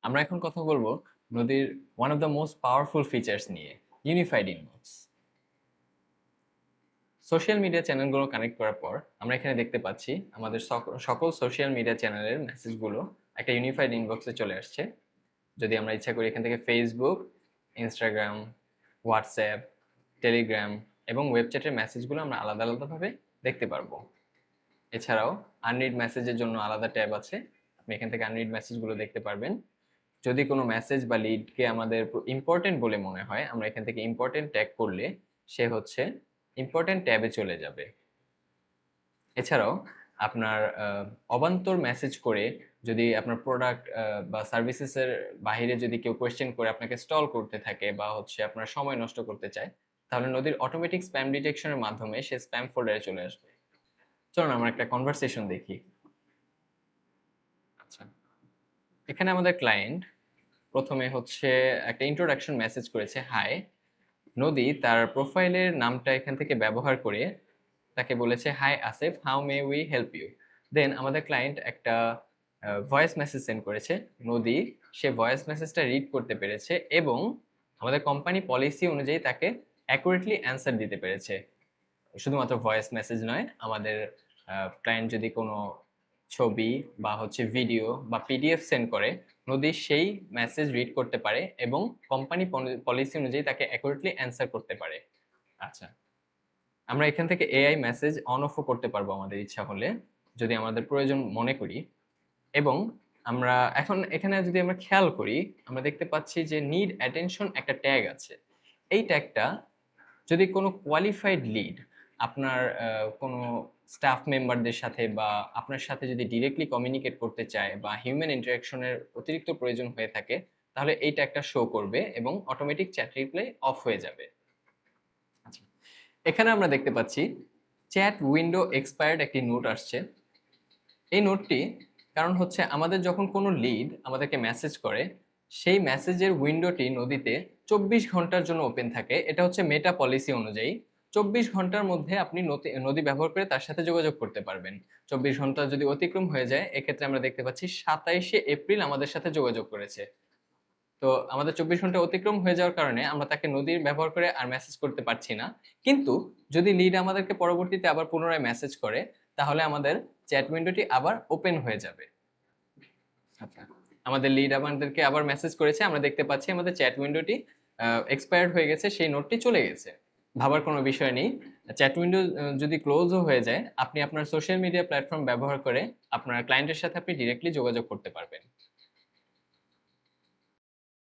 আমরা এখন কথা বলবো নদীর one of the most powerful features নিয়ে, ইউনিফাইড ইনবক্স। সোশ্যাল মিডিয়া চ্যানেলগুলো কানেক্ট করার পর আমরা এখানে দেখতে পাচ্ছি আমাদের সকল সোশ্যাল মিডিয়া চ্যানেলের মেসেজগুলো একটা ইউনিফাইড ইনবক্সে চলে আসছে। যদি আমরা ইচ্ছা করি এখান থেকে ফেসবুক, ইনস্টাগ্রাম, হোয়াটসঅ্যাপ, টেলিগ্রাম এবং ওয়েবচ্যাটের মেসেজগুলো আমরা আলাদা আলাদাভাবে দেখতে পারবো। এছাড়াও আনরিড মেসেজের জন্য আলাদা ট্যাব আছে, আপনি এখান থেকে আনরিড মেসেজগুলো দেখতে পারবেন। যদি কোনো মেসেজ বা লিডকে আমাদের ইম্পর্টেন্ট বলে মনে হয়, আমরা এখান থেকে ইম্পর্টেন্ট ট্যাগ করলে সে হচ্ছে ইম্পর্টেন্ট ট্যাবে চলে যাবে। এছাড়াও আপনার অবান্তর মেসেজ করে যদি আপনার প্রোডাক্ট বা সার্ভিসেসের বাইরে যদি কেউ কোয়েশ্চেন করে আপনাকে স্টল করতে থাকে বা হচ্ছে আপনার সময় নষ্ট করতে চায়, তাহলে নদীর অটোমেটিক স্প্যাম ডিটেকশনের মাধ্যমে সে স্প্যাম ফোল্ডারে চলে আসবে। চলুন আমরা একটা কনভারসেশন দেখি। আচ্ছা, এখানে আমাদের ক্লায়েন্ট প্রথমে হচ্ছে একটা ইন্ট্রোডাকশন মেসেজ করেছে, হাই। নদী তার প্রোফাইলের নামটা এখান থেকে ব্যবহার করে তাকে বলেছে, hi Asif, how may we help you. Then আমাদের ক্লায়েন্ট একটা ভয়েস মেসেজ সেন্ড করেছে। নদী সে ভয়েস মেসেজটা রিড করতে পেরেছে এবং আমাদের কোম্পানি পলিসি অনুযায়ী তাকে অ্যাকুরেটলি অ্যান্সার দিতে পেরেছে। শুধুমাত্র ভয়েস মেসেজ নয়, আমাদের ক্লায়েন্ট যদি কোনো ছবি বা হচ্ছে ভিডিও বা পিডিএফ সেন্ড করে, নদী সেই মেসেজ রিড করতে পারে এবং কোম্পানি পলিসি অনুযায়ী তাকে অ্যাকুরেটলি অ্যান্সার করতে পারে। আচ্ছা, আমরা এখান থেকে এআই মেসেজ অন অফও করতে পারবো আমাদের ইচ্ছা হলে, যদি আমাদের প্রয়োজন মনে করি। এবং আমরা এখন এখানে যদি আমরা খেয়াল করি, আমরা দেখতে পাচ্ছি যে নিড অ্যাটেনশন একটা ট্যাগ আছে। এই ট্যাগটা যদি কোনো কোয়ালিফাইড লিড আপনার কোনো স্টাফ মেম্বারদের সাথে বা আপনার সাথে যদি ডিরেক্টলি কমিউনিকেট করতে চায় বা হিউম্যান ইন্টারাকশনের অতিরিক্ত প্রয়োজন হয়ে থাকে, তাহলে এইটা একটা শো করবে এবং অটোমেটিক চ্যাট রিপ্লাই অফ হয়ে যাবে। আচ্ছা, এখানে আমরা দেখতে পাচ্ছি চ্যাট উইন্ডো এক্সপায়ার্ড একটি নোট আসছে। এই নোটটি কারণ হচ্ছে আমাদের যখন কোনো লিড আমাদেরকে মেসেজ করে, সেই মেসেজের উইন্ডোটি নদীতে 24 ঘন্টার জন্য ওপেন থাকে। এটা হচ্ছে মেটা পলিসি অনুযায়ী 24 ঘন্টার মধ্যে আপনি নদী ব্যবহার করে তার সাথে যোগাযোগ করতে পারবেন। 24 ঘন্টা যদি অতিক্রম হয়ে যায়, এক্ষেত্রে আমরা দেখতে পাচ্ছি 27শে এপ্রিল আমাদের সাথে যোগাযোগ করেছে। তো আমাদের 24 ঘন্টা অতিক্রম হয়ে যাওয়ার কারণে আমরা তাকে নদীর ব্যবহার করে আর মেসেজ করতে পারছি না। কিন্তু যদি লিড আমাদেরকে পরবর্তীতে আবার পুনরায় মেসেজ করে, তাহলে আমাদের চ্যাট উইন্ডোটি আবার ওপেন হয়ে যাবে। আচ্ছা, আমাদের লিড আমাদেরকে আবার মেসেজ করেছে, আমরা দেখতে পাচ্ছি আমাদের চ্যাট উইন্ডোটি এক্সপায়ার্ড হয়ে গেছে, সেই নোটটি চলে গেছে। ভাবার কোনো বিষয় নেই। চ্যাট উইন্ডো যদি ক্লোজও হয়ে যায়, আপনি আপনার সোশ্যাল মিডিয়া প্ল্যাটফর্ম ব্যবহার করে আপনার ক্লায়েন্টের সাথে আপনি ডিরেক্টলি যোগাযোগ করতে পারবেন।